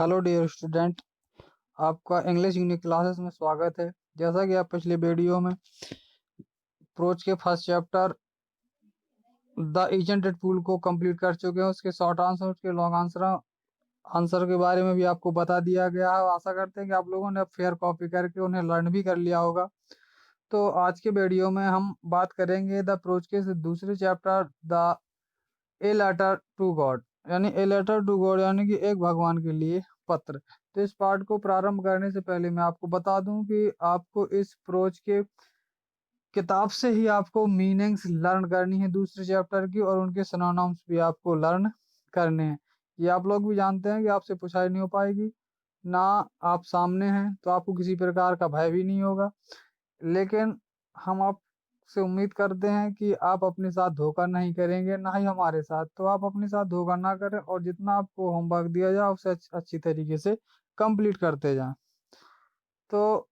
Hello dear student, आपका English unit classes में स्वागत है। जैसा कि आप पिछले वीडियो में अप्रोच के फर्स्ट चैप्टर द एजेंटेड पूल को कंप्लीट कर चुके हैं, उसके शॉर्ट आंसर उसके लॉन्ग आंसर के बारे में भी आपको बता दिया गया है। आशा करते हैं कि आप लोगों ने अब फेयर कॉपी करके उन्हें लर्न भी कर लिया होगा। तो आज के वीडियो में हम बात करेंगे द अप्रोच के दूसरे chapter the a letter to God, यानी ए लेटर टू गॉड यानी कि एक भगवान के लिए पत्र। तो इस पार्ट को प्रारंभ करने से पहले मैं आपको बता दूं कि आपको इस अप्रोच के किताब से ही आपको मीनिंग्स लर्न करनी है दूसरे चैप्टर की, और उनके सिनोनिम्स भी आपको लर्न करने हैं। ये आप लोग भी जानते हैं कि आपसे पूछाई नहीं हो पाएगी, ना आप सामने हैं तो आपको किसी प्रकार का भय भी नहीं होगा। लेकिन हम आपसे उम्मीद करते हैं कि आप अपने साथ धोखा नहीं करेंगे, ना ही हमारे साथ। तो आप अपने साथ धोखा ना करें और जितना आपको होमवर्क दिया जाए उसे अच्छी तरीके से कंप्लीट करते जाएं। तो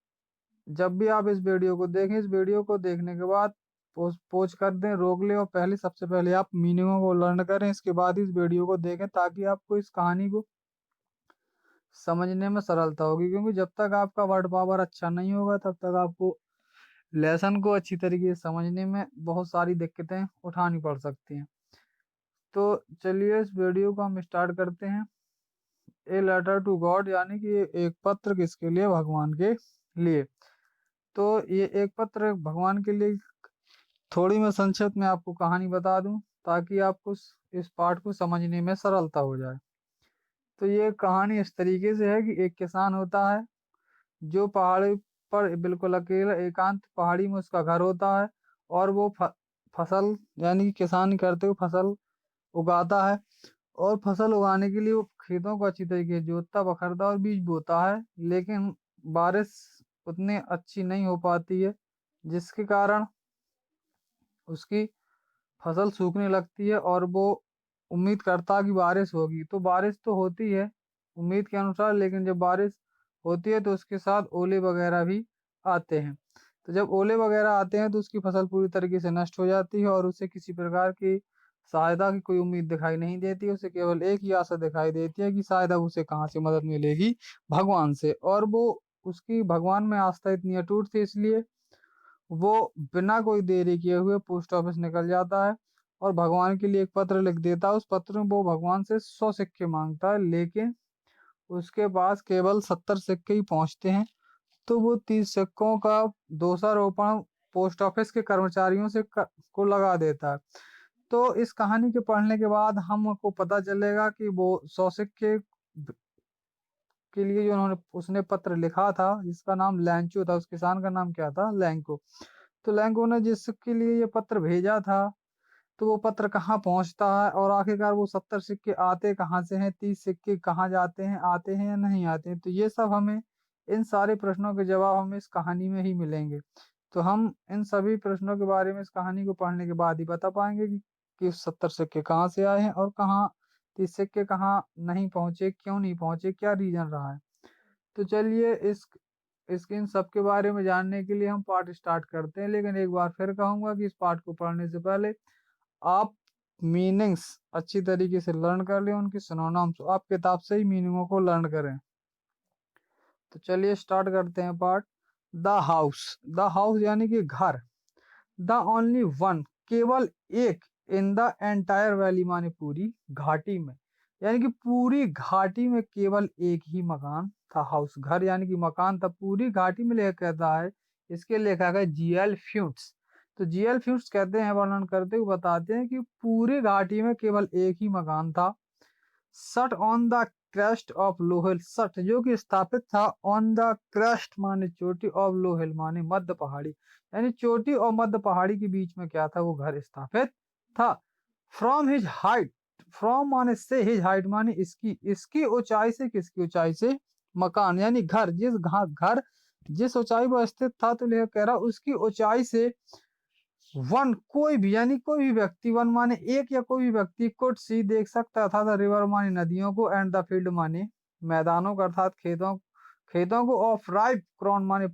जब भी आप इस वीडियो को देखें, इस वीडियो को देखने के बाद पोज कर दें, रोक लें और सबसे पहले आप मीनिंगों को लर्न करें। इसके बाद इस वीडियो को देखें ताकि आपको इस कहानी को समझने में सरलता होगी, क्योंकि जब तक आपका वर्ड पावर अच्छा नहीं होगा तब तक आपको लेसन को अच्छी तरीके से समझने में बहुत सारी दिक्कतें उठानी पड़ सकती हैं। तो चलिए इस वीडियो को हम स्टार्ट करते हैं। ए लेटर टू गॉड यानी कि एक पत्र किसके लिए? भगवान के लिए। तो ये एक पत्र भगवान के लिए, थोड़ी मैं संक्षिप्त में आपको कहानी बता दूं ताकि आपको इस पाठ को समझने में सरलता हो जाए। तो ये कहानी इस तरीके से है कि एक किसान होता है जो पहाड़ी पर बिल्कुल अकेला एकांत पहाड़ी में उसका घर होता है, और वो फसल यानी कि किसान करते हुए फसल उगाता है। और फसल उगाने के लिए वो खेतों को अच्छी तरीके से जोतता बखरता और बीज बोता है, लेकिन बारिश उतनी अच्छी नहीं हो पाती है, जिसके कारण उसकी फसल सूखने लगती है। और वो उम्मीद करता है कि बारिश होगी, तो बारिश तो होती है उम्मीद के अनुसार, लेकिन जब बारिश होती है तो उसके साथ ओले वगैरह भी आते हैं। तो जब ओले वगैरह आते हैं तो उसकी फसल पूरी तरीके से नष्ट हो जाती है और उसे किसी प्रकार की सहायता की कोई उम्मीद दिखाई नहीं देती। उसे केवल एक ही आशा दिखाई देती है कि शायद अब उसे कहाँ से मदद मिलेगी, भगवान से। और वो उसकी भगवान में आस्था इतनी अटूट थी, इसलिए वो बिना कोई देरी किए हुए पोस्ट ऑफिस निकल जाता है और भगवान के लिए एक पत्र लिख देता है। उस पत्र में वो भगवान से 100 सिक्के मांगता है, लेकिन उसके पास केवल 70 सिक्के ही पहुंचते हैं। तो वो 30 सिक्कों का दोषारोपण पोस्ट ऑफिस के कर्मचारियों को लगा देता है। तो इस कहानी के पढ़ने के बाद हमको पता चलेगा कि वो 100 सिक्के के लिए जो उसने पत्र लिखा था, जिसका नाम लैंचो था, उस किसान का नाम क्या था? लैंको। तो लैंको ने जिसके लिए ये पत्र भेजा था, तो वो पत्र कहाँ पहुंचता है और आखिरकार वो 70 सिक्के आते कहाँ से हैं, 30 सिक्के कहाँ जाते हैं, आते हैं या नहीं आते हैं? तो ये सब हमें, इन सारे प्रश्नों के जवाब हमें इस कहानी में ही मिलेंगे। तो हम इन सभी प्रश्नों के बारे में इस कहानी को पढ़ने के बाद ही बता पाएंगे कि 70 सिक्के कहाँ से आए हैं और कहाँ 30 सिक्के कहाँ नहीं पहुंचे, क्यों नहीं पहुंचे, क्या रीजन रहा है। तो चलिए इसके इन सब के बारे में जानने के लिए हम पाठ स्टार्ट करते हैं। लेकिन एक बार फिर कहूंगा कि इस पाठ को पढ़ने से पहले आप मीनिंग्स अच्छी तरीके से लर्न कर लें, उनकी सिनोनिम्स आप किताब से ही मीनिंगों को लर्न करें। तो चलिए स्टार्ट करते हैं part. The house. The house यानी कि घर। द ओनली वन, केवल एक। इन द एंटायर वैली माने पूरी घाटी में, यानी कि पूरी घाटी में केवल एक ही मकान था। हाउस घर यानी कि मकान था, पूरी घाटी में लेकर कहता है। इसके लेखक है जीएल फ्यूट्स। तो जीएल फ्यूट्स कहते हैं, वर्णन करते हुए बताते हैं कि पूरी घाटी में केवल एक ही मकान था। Sat on the crest of low hill, sat जो कि स्थापित था, ऑन द क्रेस्ट माने चोटी, ऑफ लो हिल माने मध्य पहाड़ी, यानी चोटी और मध्य पहाड़ी के बीच में क्या था? वो घर स्थापित था। फ्रॉम हिज हाइट, फ्रॉम माने से, हिज हाइट माने इसकी, इसकी ऊंचाई से, किसकी ऊंचाई से? मकान यानी घर, घर जिस ऊंचाई पर स्थित था, तो लेखक कह रहा उसकी ऊंचाई से वन, कोई भी, यानी कोई भी व्यक्ति, वन माने एक या कोई भी व्यक्ति, कुड सी देख सकता था रिवर माने नदियों को, एंड द फील्ड माने मैदानों को, अर्थात खेतों खेतों को, ऑफ राइप क्रॉन माने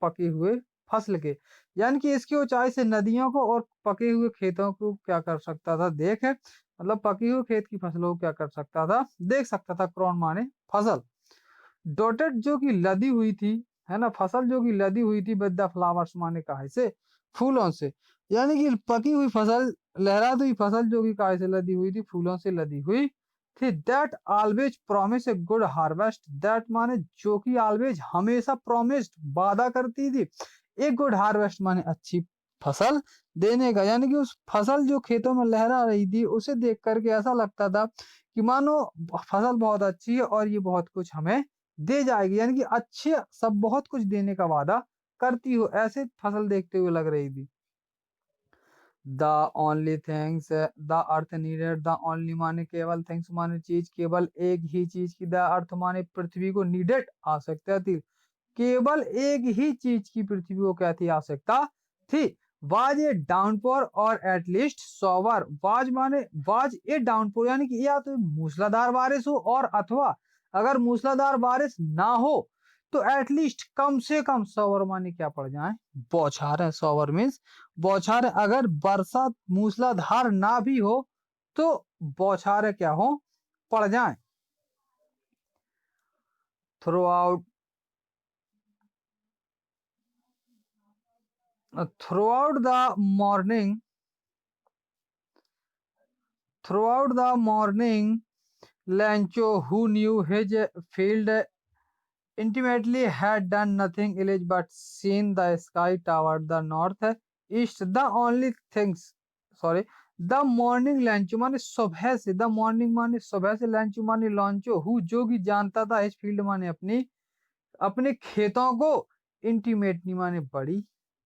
पके हुए फसल के, यानी कि इसकी ऊंचाई से नदियों को और पके हुए खेतों को क्या कर सकता था? देख मतलब पकी हुई खेत की फसलों को क्या कर सकता था, देख सकता था। क्रॉन माने फसल। डॉटेड जो कि लदी हुई थी, है ना, फसल जो कि लदी हुई थी विद द फ्लावर्स माने काहे से, फूलों से। यानी कि पकी हुई फसल, लहराती हुई फसल जो कि काहे से लदी हुई थी, फूलों से लदी हुई थी। That always promise a good harvest, that माने जो कि ऑलवेज हमेशा प्रॉमिस्ड वादा करती थी, एक गुड हार्वेस्ट माने अच्छी फसल देने का। यानी कि उस फसल जो खेतों में लहरा रही थी उसे देख करके ऐसा लगता था कि मानो फसल बहुत अच्छी है और ये बहुत कुछ हमें दे जाएगी, यानी कि अच्छे सब बहुत कुछ देने का वादा करती हो, ऐसे फसल देखते हुए लग रही थी। The only things the earth needed, the only माने केवल, थिंग्स माने चीज, केवल एक ही चीज की, द अर्थ माने पृथ्वी को, नीडेड आवश्यकता थी, केवल एक ही चीज की पृथ्वी को क्या थी, आवश्यकता थी। वाज ए डाउनपोर और एटलीस्ट सोवर, वाज माने वाज ए डाउनपोर, यानी कि या तो मूसलाधार बारिश हो और अथवा अगर मूसलाधार बारिश ना हो तो एटलीस्ट कम से कम सोवर माने क्या पड़ जाए, बौछारें। सोवर मीन्स बौछारें। अगर बरसात मूसलाधार ना भी हो तो बौछारें क्या हो, पड़ जाए। Through out throughout the morning throughout the morning, Lancho, who knew his field intimately, had done nothing else but seen the sky toward the north east. The only things, sorry, the morning Lancho माने सुबह से, the morning माने सुबह से, Lancho माने लॉन्चो, who जो कि जानता था, इस फील्ड माने अपनी, अपने खेतों को, इंटीमेटली माने बड़ी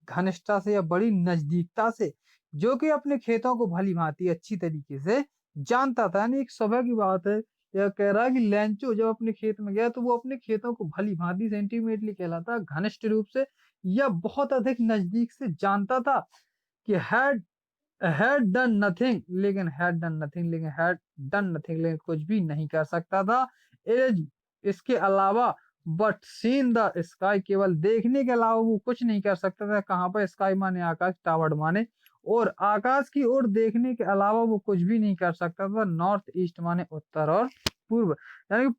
घनिष्ठता से या बड़ी नजदीकता से, जो कि अपने खेतों को भली भांति अच्छी तरीके से जानता था। यानी एक सुबह की बात है, यह कह रहा है कि लैंचो जब अपने खेत में गया तो वो अपने खेतों को भली भांति से, इंटीमेटली कहलाता है घनिष्ठ रूप से या बहुत अधिक नजदीक से जानता था कि हैड डन नथिंग, लेकिन हैड डन नथिंग, लेकिन हैड डन नथिंग, लेकिन कुछ भी नहीं कर सकता था। एज इसके अलावा, बट सीन द स्काई, केवल देखने के अलावा वो कुछ नहीं कर सकता था। कहाँ पर, स्काई माने आकाश, टावर्ड माने और, आकाश की ओर देखने के अलावा वो कुछ भी नहीं कर सकता था। नॉर्थ ईस्ट माने उत्तर और पूर्व, यानी कि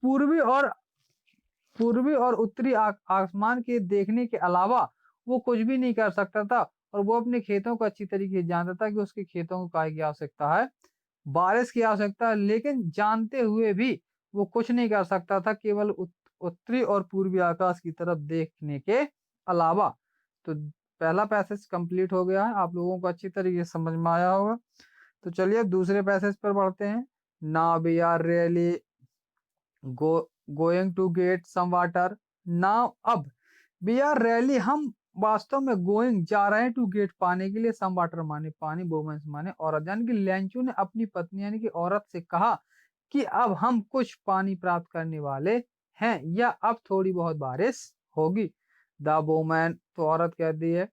पूर्वी और उत्तरी आसमान के देखने के अलावा वो कुछ भी नहीं कर सकता था। और वो अपने खेतों को अच्छी तरीके से जानता था कि उसके खेतों को काय की आवश्यकता है, बारिश की आवश्यकता है, लेकिन जानते हुए भी वो कुछ नहीं कर सकता था, केवल उत्तरी और पूर्वी आकाश की तरफ देखने के अलावा। तो पहला पैसेज कंप्लीट हो गया है, आप लोगों को अच्छी तरीके से समझ में आया होगा। तो चलिए दूसरे पैसेज पर बढ़ते हैं। ना we are really going to get some water, now अब वी आर रैली, हम वास्तव में गोइंग जा रहे हैं, टू गेट पाने के लिए, सम वाटर माने पानी, वुमेन्स माने औरत, यानी कि लैंचो ने अपनी पत्नी यानी कि औरत से कहा कि अब हम कुछ पानी प्राप्त करने वाले हैं या अब थोड़ी बहुत बारिश होगी। द वुमेन, तो औरत कहती है,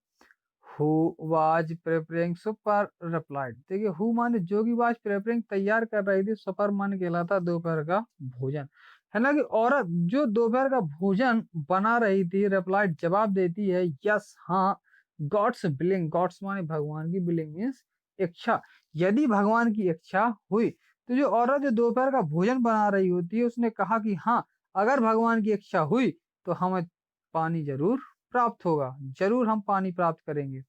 हु वाज प्रिपरेइंग, सुपर रिप्लाइड। देखिए हु माने जो कि वाज प्रिपरेइंग तैयार कर रही थी, सुपर माने कहलाता दोपहर का भोजन, है ना, कि औरत जो दोपहर का भोजन बना रही थी, रिप्लाइड जवाब देती है, यस हाँ, गॉड्स बिलिंग, गॉड्स माने भगवान की, बिलिंग मीन्स इच्छा, यदि भगवान की इच्छा हुई। तो जो औरत जो दोपहर का भोजन बना रही होती है उसने कहा कि हाँ, अगर भगवान की इच्छा हुई तो हमें पानी जरूर प्राप्त होगा, जरूर हम पानी प्राप्त करेंगे।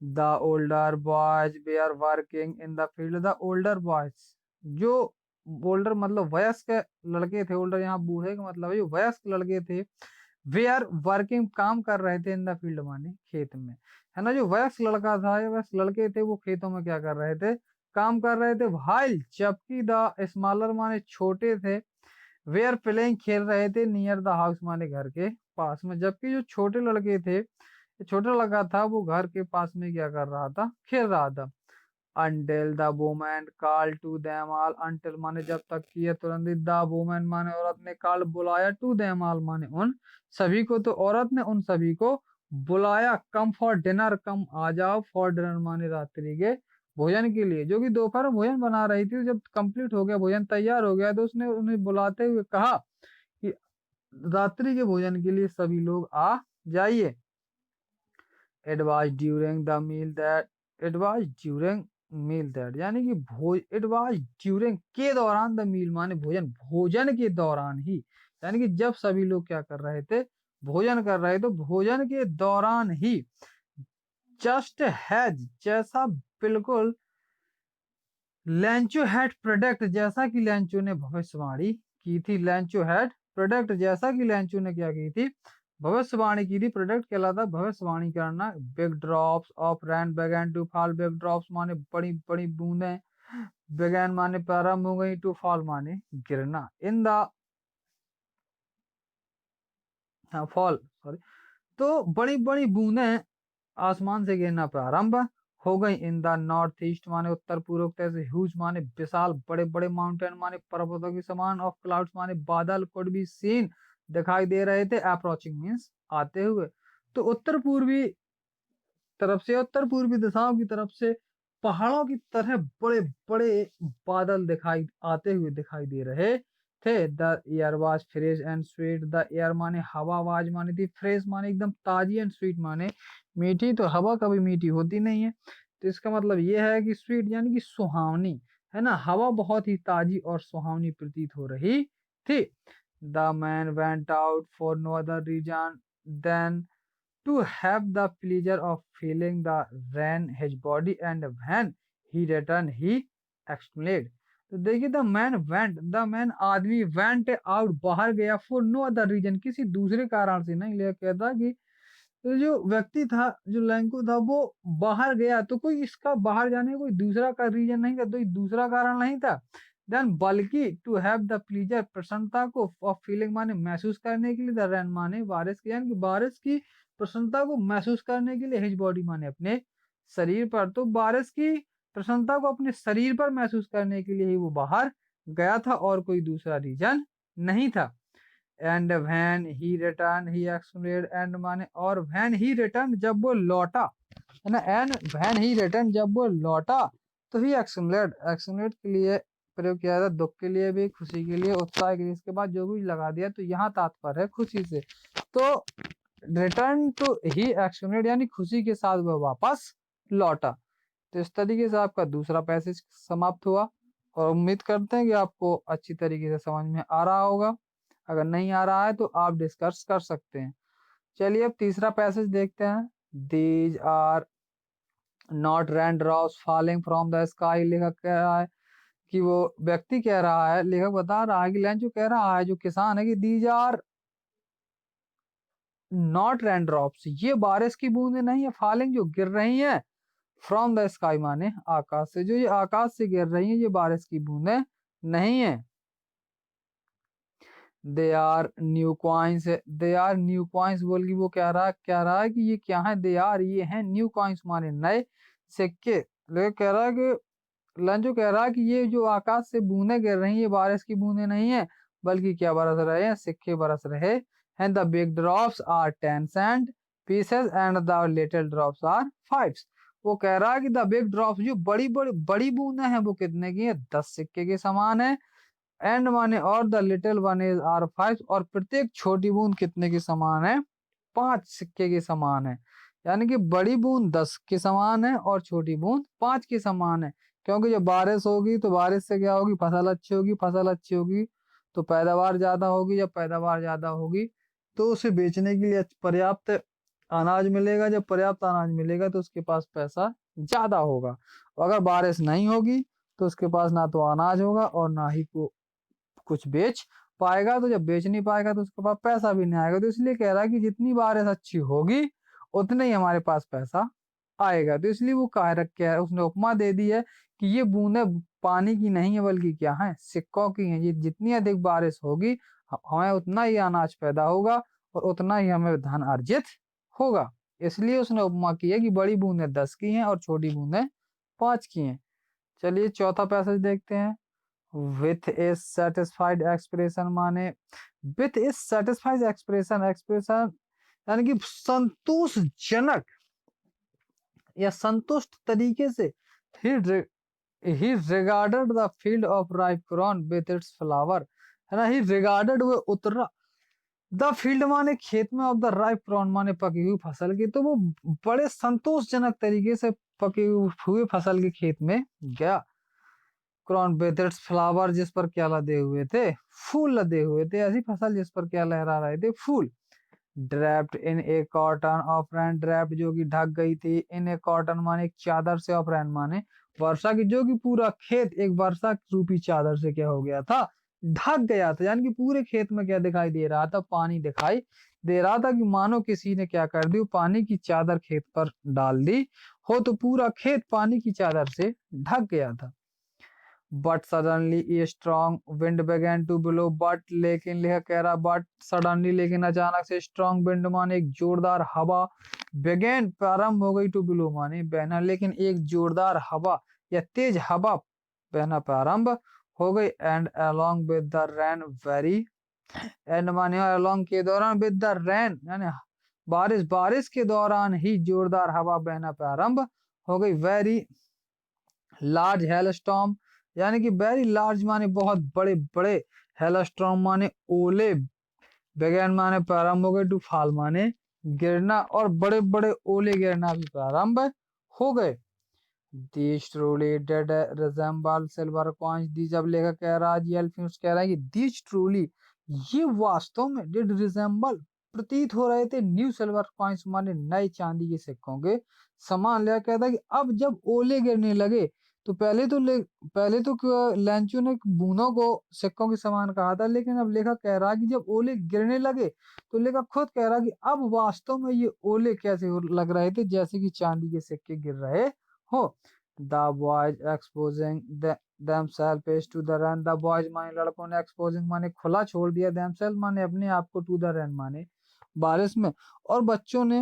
The older boys they are working in the field, the older boys, जो ओल्डर मतलब वयस्क लड़के थे, ओल्डर यहाँ बूढ़े का मतलब है, जो वयस्क लड़के थे, वे आर वर्किंग, काम कर रहे थे, इन द फील्ड माने खेत में, है ना, जो वयस्क लड़का था या वयस्क लड़के थे वो खेतों में क्या कर रहे थे, काम कर रहे थे। वाइल, जबकि द स्मॉलर माने छोटे थे, वे आर प्लेइंग, खेल रहे थे, नियर द हाउस माने घर के पास में, जबकि जो छोटे लड़के थे, छोटा लड़का था वो घर के पास में क्या कर रहा था, खेल रहा था। Until the woman called to them all, until माने जब तक कि है, तुरंत ही the woman माने औरत ने, called बुलाया, to them all माने उन सभी को, तो औरत ने उन सभी को बुलाया, come for dinner, कम आ जाओ, for dinner माने रात्रि के भोजन के लिए, जो कि दोपहर में भोजन बना रही थी। जब कंप्लीट हो गया, भोजन तैयार हो गया, तो उसने उन्हें बुलाते हुए कहा कि रात्रि के भोजन के लिए सभी लोग आ जाइए। It was during the meal that it was during meal that, यानी कि इट वाज ड्यूरिंग के दौरान, द मील माने भोजन, भोजन के दौरान ही, यानी कि जब सभी लोग क्या कर रहे थे, भोजन कर रहे, तो भोजन के दौरान ही, जस्ट हैज जैसा, बिल्कुल, लेंचो हैड प्रोडक्ट जैसा कि लेंचो ने भविष्यवाणी की थी, लेंचो हैड प्रोडक्ट जैसा कि लेंचो ने क्या की थी, भविष्यवाणी की थी। प्रोडक्ट कहलाता भविष्यवाणी करना। बिग ड्रॉप्स ऑफ रेन बेगन टू फॉल, बिग ड्रॉप्स माने बड़ी बड़ी बूंदें, बेगन माने प्रारंभ हो गई, टू फॉल माने गिरना, इन द, हाँ फॉल सॉरी, तो बड़ी बड़ी बूंदें आसमान से गिरना प्रारंभ हो गई। इन द नॉर्थ ईस्ट माने उत्तर पूर्व, जैसे ह्यूज माने विशाल, बड़े बड़े माउंटेन माने पर्वतों के समान, ऑफ क्लाउड्स माने बादल, कुड बी सीन दिखाई दे रहे थे, अप्रोचिंग मीन्स आते हुए। तो उत्तर पूर्वी तरफ से, उत्तर पूर्वी दिशाओं की तरफ से पहाड़ों की तरह बड़े बड़े बादल दिखाई आते हुए दिखाई दे रहे थे। The air was fresh and sweet, the air माने हवा, वाज माने थी, फ्रेश माने एकदम ताजी, एंड स्वीट माने मीठी। तो हवा कभी मीठी होती नहीं है, तो इसका मतलब ये है कि स्वीट यानी कि सुहावनी, है ना, हवा बहुत ही ताजी और सुहावनी प्रतीत हो रही थी। The man went out for no other reason than to have the pleasure of feeling the rain his body, and when he returned he exclaimed। तो देखिए, द मैन आदमी went out बाहर गया, for no other reason किसी दूसरे कारण से नहीं, ले कहता कि तो जो व्यक्ति था, जो लैंको था, वो बाहर गया, तो कोई इसका बाहर जाने का कोई दूसरा का रीजन नहीं था, कोई दूसरा कारण नहीं था। देन बल्कि टू हैव द प्लीजर प्रसन्नता को, ऑफ फीलिंग माने महसूस करने के लिए, द रैन माने बारिश की, यानी कि बारिश की प्रसन्नता को महसूस करने के लिए, हिज बॉडी माने अपने शरीर पर, तो बारिश की प्रसन्नता को अपने शरीर पर महसूस करने के लिए ही वो बाहर गया था, और कोई दूसरा रीजन नहीं था। And when he return he explained, and माने और, व्हेन ही रिटर्न जब वो लौटा, है ना, एंड व्हेन ही रिटर्न जब वो लौटा, तो ही एक्सप्लेन्ड, एक्सप्लेन्ड के लिए प्रयोग किया था, दुख के लिए भी, खुशी के लिए, उत्साह के लिए, इसके बाद जो भी लगा दिया, तो यहाँ तात्पर्य है खुशी से। तो रिटर्न टू ही एक्सप्लेन्ड यानी खुशी के साथ वह वापस लौटा। तो इस तरीके से आपका दूसरा पैसेज समाप्त हुआ, और उम्मीद करते हैं कि आपको अच्छी तरीके से समझ में आ रहा होगा। अगर नहीं आ रहा है तो आप डिस्कस कर सकते हैं। चलिए अब तीसरा पैसेज देखते हैं। These are not rain drops falling from the sky. लेखक कह रहा है कि वो व्यक्ति कह रहा है, लेखक बता रहा है कि लेंचो कह रहा है, जो किसान है, कि these are not rain drops, ये बारिश की बूंदे नहीं है, फॉलिंग जो गिर रही हैं, फ्रॉम द स्काई माने आकाश से, जो ये आकाश से गिर रही हैं, ये बारिश की बूंदे नहीं है। They are new coins, they are new coins बोल के वो कह रहा है कि ये क्या है, दे आर ये हैं, न्यू कॉइन्स माने नए सिक्के। लेकिन कह रहा है कि लंजो कह रहा है कि ये जो आकाश से बूंदे गिर रही हैं, ये बारिश की बूंदे नहीं है, बल्कि क्या बरस रहे हैं, सिक्के बरस रहे हैं। The big drops are 10 cent pieces and the little drops are 5। वो कह रहा है कि द बिग ड्रॉप्स जो बड़ी बड़ी बड़ी बूंदे हैं, वो कितने की है, 10 सिक्के के समान है। एंड माने और, the little one is are 5, और प्रत्येक छोटी बूंद कितने के समान है, 5 सिक्के के समान है। यानी कि बड़ी बूंद 10 के समान है और छोटी बूंद 5 के समान है। क्योंकि जब बारिश होगी तो बारिश से क्या होगी, फसल अच्छी होगी, फसल अच्छी होगी तो पैदावार ज्यादा होगी, जब पैदावार ज्यादा होगी तो उसे बेचने के लिए पर्याप्त अनाज मिलेगा, जब पर्याप्त अनाज मिलेगा तो उसके पास पैसा ज्यादा होगा। अगर बारिश नहीं होगी तो उसके पास ना तो अनाज होगा और ना ही कुछ बेच पाएगा, तो जब बेच नहीं पाएगा तो उसके पास पैसा भी नहीं आएगा। तो इसलिए कह रहा है कि जितनी बारिश अच्छी होगी उतने ही हमारे पास पैसा आएगा। तो इसलिए वो कह क्या है, उसने उपमा दे दी है कि ये बूंदे पानी की नहीं है, बल्कि क्या है, सिक्कों की हैं। ये जितनी अधिक बारिश होगी हमें उतना ही अनाज पैदा होगा और उतना ही हमें धन अर्जित होगा। इसलिए उसने उपमा की है कि बड़ी बूंदे 10 की हैं और छोटी बूंदे 5 की हैं। चलिए चौथा पैसेज देखते हैं। विथ ए सेटिस्फाइड एक्सप्रेशन माने, with A satisfied expression, expression यानी कि संतोषजनक या संतुष्ट तरीके से, ही regarded the field of ripe corn with its flower, है ना, ही रिगार्डेड वो उतरा, द फील्ड माने खेत में, ऑफ द राइप कॉर्न माने पकी हुई फसल की, तो वो बड़े संतोषजनक तरीके से पके हुए फसल के खेत में गया। क्रॉन विथ इट्स फ्लावर, जिस पर क्या लदे हुए थे, फूल लदे हुए थे। ऐसी फसल जिस पर क्या लहरा रहे थे, फूल। Draped in a cotton of rain, draped जो कि ढक गई थी, इन ए कॉटन माने एक चादर से, ऑफ रेन माने वर्षा की, जो कि पूरा खेत एक वर्षा रूपी चादर से क्या हो गया था, ढक गया था। यानी कि पूरे खेत में क्या दिखाई दे रहा था, पानी दिखाई दे रहा था, कि मानो किसी ने क्या कर दी, पानी की चादर खेत पर डाल दी हो, तो पूरा खेत पानी की चादर से ढक गया था। But suddenly a strong wind बेगन टू ब्लो, बट लेकिन लिखा कह रहा, बट सडनली लेकिन अचानक से, स्ट्रॉन्ग विंड माने एक जोरदार हवा, बेगन प्रारंभ हो गई, टू ब्लो माने बहना, लेकिन एक जोरदार हवा या तेज हवा बहना प्रारंभ हो गई। And along with the rain very, and माने अलोंग के दौरान, विद द रेन यानी बारिश के दौरान ही जोरदार हवा बहना प्रारंभ हो गई। वेरी लार्ज हेलस्टॉर्म, यानी कि वेरी लार्ज माने बहुत बड़े बड़े, हेलस्टॉर्म माने ओले, बेगन माने प्रारंभ हो गए, टू फॉल माने गिरना, और बड़े बड़े ओले गिरना भी प्रारंभ हो गए। These truly did resemble silver coins, दी जब लेखक कह रहा है, एल्फिंस कह रहा है कि these truly, ये वास्तव में did resemble, प्रतीत हो रहे थे, न्यू सिल्वर कॉइन्स माने नए चांदी के सिक्कों के समान। लेखक कहता है कि अब जब ओले गिरने लगे, तो पहले तो लैंचो ने बूंदों को सिक्कों के समान कहा था, लेकिन अब लेखक कह रहा है कि जब ओले गिरने लगे, तो लेखक खुद कह रहा है कि अब वास्तव में ये ओले कैसे लग रहे थे, जैसे कि चांदी के सिक्के गिर रहे हो। The boys exposing themselves to the rain, the boys माने लड़कों ने, exposing माने खुला छोड़ दिया, themselves माने अपने आप को, to the rain माने बारिश में, और बच्चों ने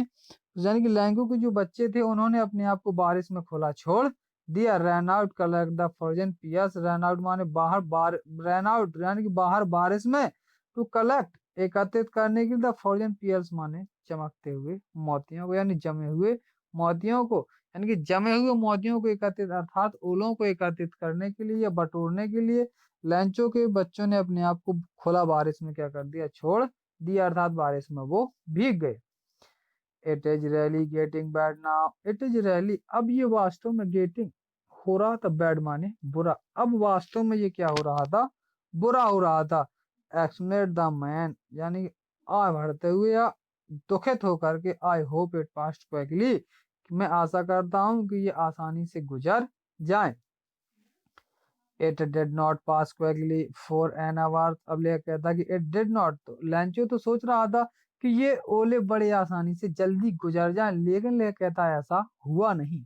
यानी कि लैंगो के जो बच्चे थे, उन्होंने अपने आप को बारिश में खुला छोड़ दिया। Run out collect the frozen pearls, run out माने बाहर रन आउट यानी कि बाहर बारिश में, टू कलेक्ट एकत्रित करने के लिए, द फ्रोजन पियर्स माने चमकते हुए मोतियों को, यानी जमे हुए मोतियों को, यानी कि जमे हुए मोतियों को एकत्रित अर्थात ओलों को एकत्रित करने के लिए या बटोरने के लिए लैंचो के बच्चों ने अपने आप को खुला बारिश में क्या कर दिया, छोड़ दिया, अर्थात बारिश में वो भीग गए। It is really getting bad now, it is really, अब ये वास्तव में गेटिंग हो रहा था, बैड माने बुरा, अब वास्तव में ये क्या हो रहा था, बुरा हो रहा था। एक्समेट द मैन, यानी आ भरते हुए या दुखित होकर के, I hope it past quickly, मैं आशा करता हूं कि ये आसानी से गुजर जाए। It did not pass quickly for an hour, अब ले कहता कि इट डिड नॉट, तो लैंचो तो सोच रहा था कि ये ओले बड़े आसानी से जल्दी गुजर जाएं, लेकिन ले कहता है ऐसा हुआ नहीं।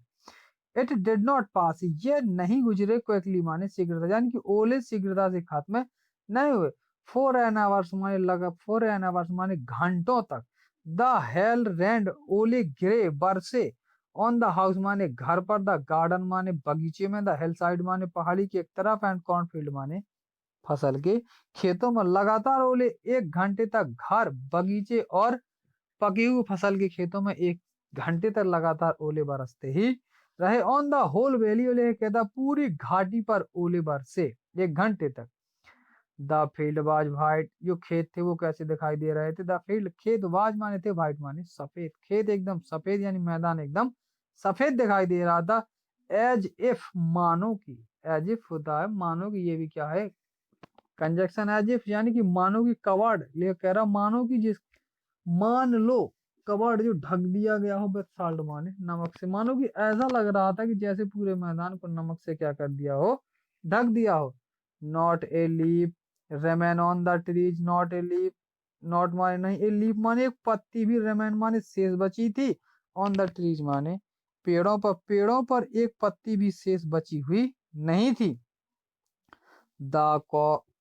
इट डिड नॉट पास, ये नहीं गुजरे क्विकली माने शीघ्रता, यानी कि ओले शीघ्रता से खत्म नहीं हुए। फॉर एन आवर्स माने लगा, फॉर एन आवर्स माने घंटों तक। द हेल रेंड, ओले गिरे बरसे, ऑन द हाउस माने घर पर, द गार्डन माने बगीचे में, द हिल साइड माने पहाड़ी की एक तरफ, एंड कॉर्नफील्ड माने फसल के खेतों में। लगातार ओले 1 घंटे तक घर, बगीचे और पकी हुई फसल के खेतों में 1 घंटे तक लगातार ओले बरसते ही रहे। ऑन द होल वैली, ओले कहता पूरी घाटी पर ओले बरसे 1 घंटे तक। द फील्ड वाज वाइट, जो खेत थे वो कैसे दिखाई दे रहे थे, द फील्ड खेत, वाज माने थे, वाइट माने सफेद, खेत एकदम सफेद यानी मैदान एकदम सफेद दिखाई दे रहा था। एज इफ, मानो की, एज इफ होता है मानो की, ये भी क्या है, कंजक्शन, एज इफ यानी कि मानो की कवर्ड, ले कह रहा मानो की, जिस मान लो कवर्ड जो ढक दिया गया हो, विद साल्ट माने नमक से, मानो कि ऐसा लग रहा था कि जैसे पूरे मैदान को नमक से क्या कर दिया हो, ढक दिया हो। Not a leaf रेमेन on the trees, not a leaf, not माने नहीं, ए लीफ माने एक पत्ती भी, रेमेन माने शेष बची थी, ऑन द ट्रीज माने पेड़ों पर एक पत्ती भी शेष बची हुई नहीं थी। The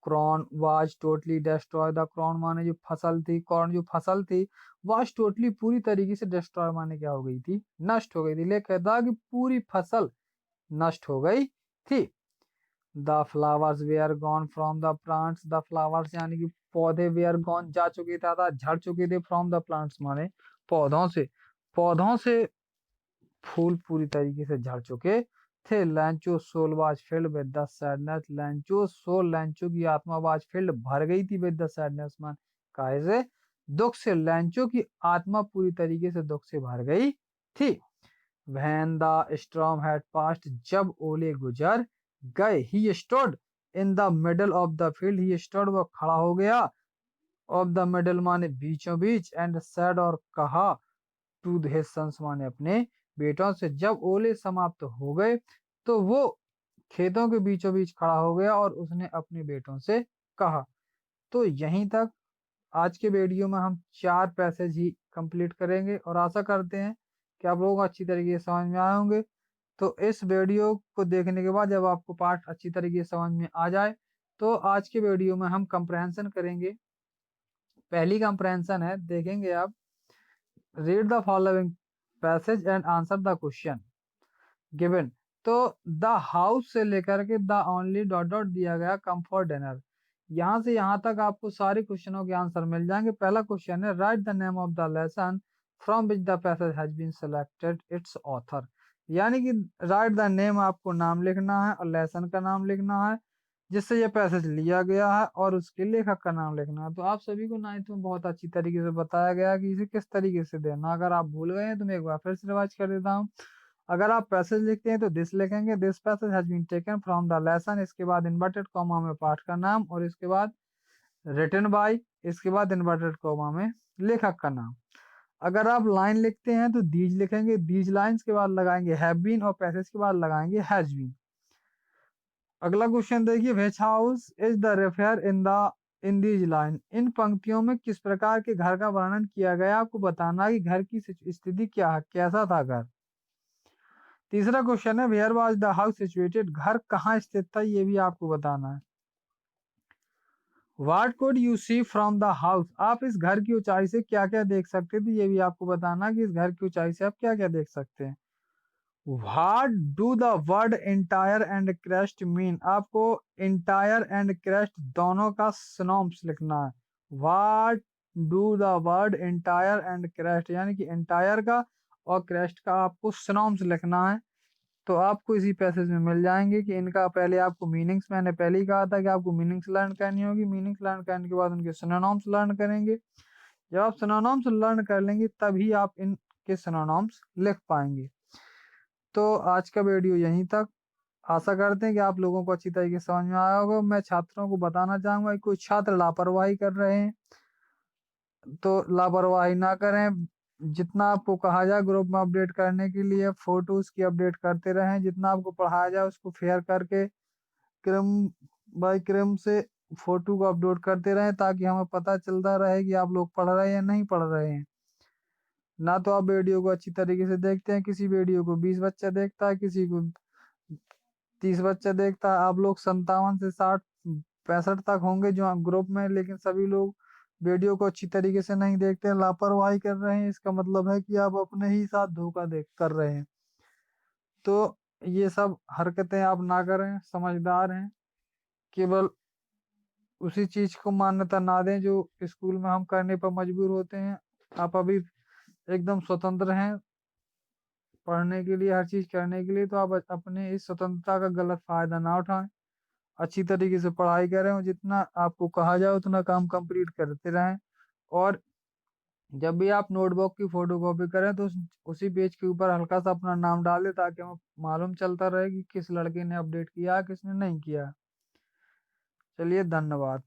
corn was totally destroy, the corn माने जो फसल थी, कॉर्न जो फसल थी, वाज टोटली पूरी तरीके से, डिस्ट्रॉय माने क्या हो गई थी, नष्ट हो गई थी। लेकिन कहता कि पूरी फसल नष्ट हो गई थी। The flowers were gone from the plants, the flowers यानी कि पौधे, वेयर गॉन जा चुके थे, झड़ चुके थे, फ्रॉम द प्लांट्स माने पौधों से फूल पूरी तरीके से झड़ चुके थे। Lencho soul was filled with the sadness, Lencho soul, Lencho की आत्मा वाज फिल्ड भर गई थी, विद द सैडनेस मान काहे से, दुख से, लैंचो की आत्मा पूरी तरीके से दुख से भर गई थी। When the storm had passed, जब ओले गुजर गए, he stood in the middle of the field, he stood वो खड़ा हो गया, of the middle माने बीचों बीच, and said और कहा to his sons माने अपने बेटों से। जब ओले समाप्त हो गए तो वो खेतों के बीचों बीच खड़ा हो गया और उसने अपने बेटों से कहा। तो यहीं तक आज के वीडियो में हम 4 पैसेज ही कंप्लीट करेंगे और आशा करते हैं कि आप लोगों को अच्छी तरीके से समझ में आए होंगे। तो इस वीडियो को देखने के बाद जब आपको पार्ट अच्छी तरीके से समझ में आ जाए तो आज के वीडियो में हम कंप्रहेंशन करेंगे। पहली कंप्रहेंशन है, देखेंगे आप, read the following passage and answer the question given. तो द हाउस से लेकर के द ओनली डॉट डॉट दिया गया कम फॉर डिनर, यहाँ से यहाँ तक आपको सारे क्वेश्चनों के आंसर मिल जाएंगे। पहला क्वेश्चन है, write the name of the lesson from which the passage has been selected its author, यानी कि राइट द नेम, आपको नाम लिखना है और लेसन का नाम लिखना है जिससे ये पैसेज लिया गया है और उसके लेखक का नाम लिखना है। तो आप सभी को 9th में बहुत अच्छी तरीके से बताया गया कि इसे किस तरीके से देना। अगर आप भूल गए हैं तो मैं एक बार फिर से रिवाइज कर देता हूँ। अगर आप पैसेज लिखते हैं तो दिस लिखेंगे, this passage has been taken from the lesson, इसके बाद इन्वर्टेड कॉमा में पाठ का नाम और इसके बाद रिटन बाय, इसके बाद इन्वर्टेड कॉमा में लेखक का नाम। अगर आप लाइन लिखते हैं तो दीज लिखेंगे, दीज लाइंस के बाद लगाएंगे हैव बीन और पैसेज के बाद लगाएंगे हैज बीन। अगला क्वेश्चन देखिए, which house is the refer in these line, इन पंक्तियों में किस प्रकार के घर का वर्णन किया गया, आपको बताना कि घर की स्थिति क्या है, कैसा था घर। तीसरा क्वेश्चन है, where was the house situated, घर कहाँ स्थित था, ये भी आपको बताना है। What could you see from the house, आप इस घर की ऊंचाई से क्या क्या देख सकते थे, ये भी आपको बताना कि इस घर की ऊंचाई से आप क्या क्या देख सकते हैं। What do the word entire and crest mean, आपको entire and crest दोनों का synonyms लिखना है। What do the word entire and crest, यानी कि entire का और crest का आपको synonyms लिखना है। तो आपको इसी पैसेज में मिल जाएंगे कि इनका पहले आपको मीनिंग्स, मैंने पहले ही कहा था कि आपको मीनिंग्स लर्न करनी होगी। मीनिंग्स लर्न करने के बाद उनके सिनोनिम्स लर्न करेंगे। जब आप सिनोनिम्स लर्न कर लेंगे तभी आप इनके सिनोनिम्स लिख पाएंगे। तो आज का वीडियो यहीं तक। आशा करते हैं कि आप लोगों को अच्छी तरीके से समझ में आया होगा। मैं छात्रों को बताना चाहूंगा कि कोई छात्र लापरवाही कर रहे हैं तो लापरवाही ना करें। जितना आपको कहा जाए ग्रुप में अपडेट करने के लिए फोटोज की अपडेट करते रहें। जितना आपको पढ़ाया जाए उसको फेयर करके क्रम बाय क्रम से फोटो को अपलोड करते रहें ताकि हमें पता चलता रहे कि आप लोग पढ़ रहे हैं या नहीं पढ़ रहे हैं। ना तो आप वीडियो को अच्छी तरीके से देखते हैं, किसी वीडियो को 20 बच्चा देखता है, किसी को 30 बच्चा देखता है। आप लोग 57 से 60 65 तक होंगे जो ग्रुप में, लेकिन सभी लोग वीडियो को अच्छी तरीके से नहीं देखते हैं, लापरवाही कर रहे हैं। इसका मतलब है कि आप अपने ही साथ धोखा देख कर रहे हैं। तो ये सब हरकतें आप ना करें, समझदार हैं। केवल उसी चीज को मान्यता ना दें जो स्कूल में हम करने पर मजबूर होते हैं। आप अभी एकदम स्वतंत्र हैं पढ़ने के लिए, हर चीज करने के लिए। तो आप अपने इस स्वतंत्रता का गलत फायदा ना उठाएं। अच्छी तरीके से पढ़ाई करें और जितना आपको कहा जाए उतना काम कंप्लीट करते रहें। और जब भी आप नोटबुक की फोटोकॉपी करें तो उसी पेज के ऊपर हल्का सा अपना नाम डाल दें ताकि हमें मालूम चलता रहे कि किस लड़के ने अपडेट किया किसने नहीं किया। चलिए, धन्यवाद।